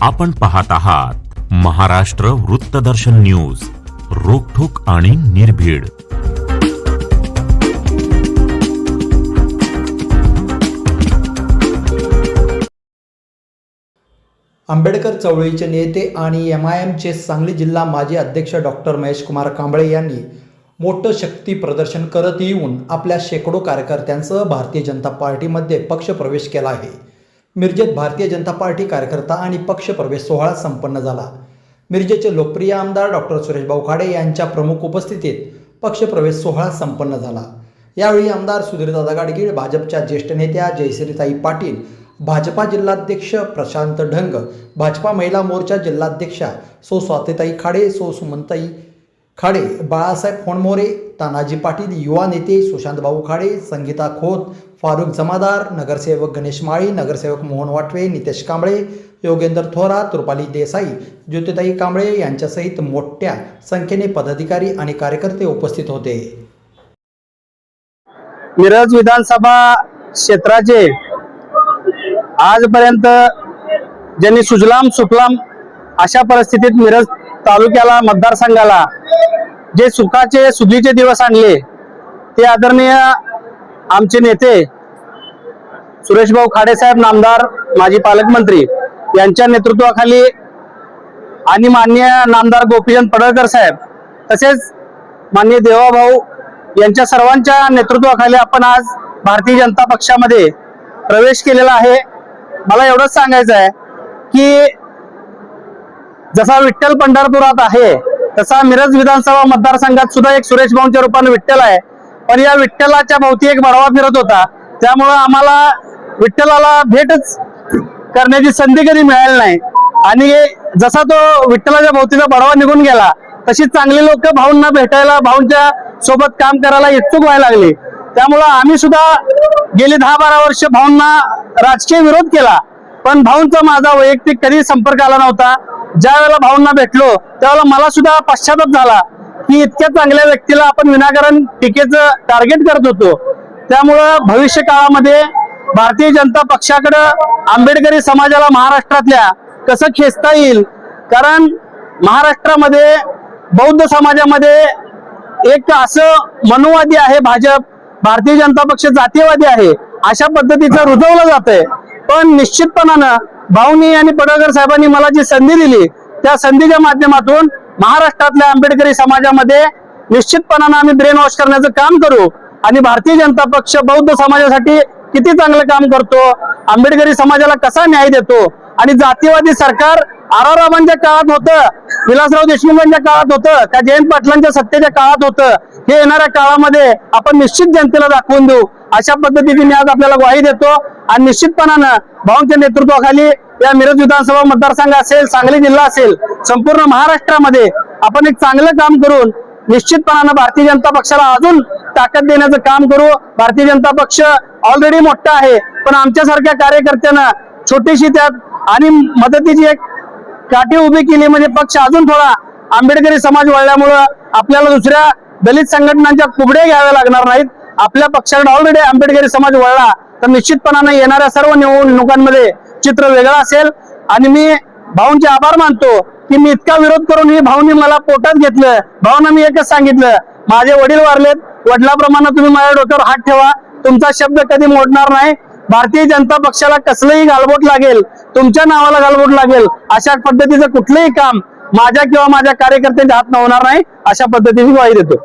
आपण पाहत आहात महाराष्ट्र वृत्तदर्शन न्यूज, रोखठोक आणि निर्भीड. आंबेडकर चळवळीचे नेते आणि MIMचे सांगली जिल्हा माजी अध्यक्ष डॉक्टर महेश कुमार कांबळे यांनी मोठं शक्ती प्रदर्शन करत येऊन आपल्या शेकडो कार्यकर्त्यांसह भारतीय जनता पार्टीमध्ये पक्षप्रवेश केला आहे. मिरजेत भारतीय जनता पार्टी कार्यकर्ता आणि पक्षप्रवेश सोहळा संपन्न झाला. मिरजेचे लोकप्रिय आमदार डॉक्टर सुरेशभाऊ खाडे यांच्या प्रमुख उपस्थितीत पक्षप्रवेश सोहळा संपन्न झाला. यावेळी आमदार सुधीरदादा गाडगीळ, भाजपच्या ज्येष्ठ नेत्या जयश्रीताई पाटील, भाजपा जिल्हाध्यक्ष प्रशांत ढंग, भाजपा महिला मोर्चा जिल्हाध्यक्षा सौ स्वातीताई खाडे, सौ सुमनताई खाडे, बाळासाहेब फोंडमोरे, तानाजी पाटील, युवा नेते सुशांतभाऊ खाडे, संगीता खोत, फारुख जमादार, नगरसेवक गणेश माळी, नगरसेवक मोहन वाटवे, नितेश कांबळे, योगेंद्र थोरात, रुपाली देसाई, ज्योतिताई कांबळे यांच्यासहित मोठ्या संख्येने पदाधिकारी आणि कार्यकर्ते उपस्थित होते. मिरज विधानसभा क्षेत्राचे आजपर्यंत ज्यांनी सुजलाम सुफलाम अशा परिस्थितीत मिरज तालुक्याला, मतदारसंघाला जे सुखाचे सुगीचे दिवस आणले ते आदरणीय आमचे नेते सुरेशभाऊ खाडे साहेब, नामदार, माजी पालकमंत्री यांच्या नेतृत्वाखाली आणि माननीय नामदार गोपीचंद पडळकर साहेब तसेच माननीय देवाभाऊ यांच्या सर्वांच्या नेतृत्वाखाली आपण आज भारतीय जनता पक्षामध्ये प्रवेश केलेला आहे. मला एवढंच सांगायचं आहे की जसा विठ्ठल पंढरपुरात आहे तसा मिरज विधानसभा मतदारसंघात सुद्धा एक सुरेश भाऊंच्या रूपाने विठ्ठल आहे. पण या विठ्ठलाच्या भोवती एक बडवा फिरत होता, त्यामुळं आम्हाला विठ्ठलाला भेटच करण्याची संधी कधी मिळाली नाही. आणि जसा तो विठ्ठलाच्या भोवतीचा बडवा निघून गेला तशी चांगली लोक भाऊंना भेटायला, भाऊंच्या सोबत काम करायला इच्छुक व्हायला लागली. त्यामुळं आम्ही सुद्धा गेली 10-12 वर्ष भाऊंना राजकीय विरोध केला, पण भाऊंचा माझा वैयक्तिक कधी संपर्क आला नव्हता. ज्या वेळेला भाऊंना भेटलो त्यावेळेला मला सुद्धा पश्चाताप झाला की इतक्या चांगल्या व्यक्तीला आपण विनाकारण टीकेचं टार्गेट करत होतो. त्यामुळं भविष्य काळामध्ये भारतीय जनता पक्षाकडं आंबेडकरी समाजाला महाराष्ट्रातल्या कसं खेचता येईल, कारण महाराष्ट्रामध्ये बौद्ध समाजामध्ये एक असं मनुवादी आहे भाजप, भारतीय जनता पक्ष जातीयवादी आहे, अशा पद्धतीचं रुजवलं जातंय. पण निश्चितपणानं भाऊनी आणि पडळकर साहेबांनी मला जी संधी दिली त्या संधीच्या माध्यमातून महाराष्ट्रातल्या आंबेडकरी समाजामध्ये निश्चितपणानं आम्ही ब्रेन वॉश करण्याचं काम करू. आणि भारतीय जनता पक्ष बौद्ध समाजासाठी किती चांगलं काम करतो, आंबेडकरी समाजाला कसा न्याय देतो, आणि जातीवादी सरकार आरारामांच्या काळात होतं, विलासराव देशमुखांच्या काळात होतं, त्या जयंत पाटलांच्या सत्तेच्या काळात होतं, हे येणाऱ्या काळामध्ये आपण निश्चित जनतेला दाखवून देऊ अशा पद्धतीने मी आज आपल्याला ग्वाही देतो. आणि निश्चितपणानं भाऊंच्या नेतृत्वाखाली या मिरज विधानसभा मतदारसंघ असेल, सांगली जिल्हा असेल, संपूर्ण महाराष्ट्रामध्ये आपण एक चांगलं काम करून निश्चितपणानं भारतीय जनता पक्षाला अजून ताकद देण्याचं काम करू. भारतीय जनता पक्ष ऑलरेडी मोठा आहे, पण आमच्यासारख्या कार्यकर्त्यांना छोटीशी त्यात आणि मदतीची एक काठी उभी केली म्हणजे पक्ष अजून थोडा आंबेडकरी समाज वळल्यामुळं आपल्याला दुसऱ्या दलित संघटनांच्या कुबड्या घ्याव्या लागणार नाहीत. आपल्या पक्षाकडे ऑलरेडी आंबेडकरी समाज वळला तर निश्चितपणानं येणाऱ्या सर्व निवडणुकांमध्ये चित्र वेगळं असेल. आणि मी भाऊंचे आभार मानतो की मी इतका विरोध करून ही भाऊंनी मला पोटात घेतलं. भाऊंना मी एकच सांगितलं, माझे वडील वारलेत, वडिलाप्रमाणे तुम्ही माझ्या डोक्यावर हात ठेवा, तुमचा शब्द कधी मोडणार नाही. भारतीय जनता पक्षाला कसलंही गालबोट लागेल, तुमच्या नावाला गालबोट लागेल, अशा पद्धतीचं कुठलंही काम माझ्या किंवा माझ्या कार्यकर्त्यांच्या हात होणार नाही, अशा पद्धतीची ग्वाही देतो.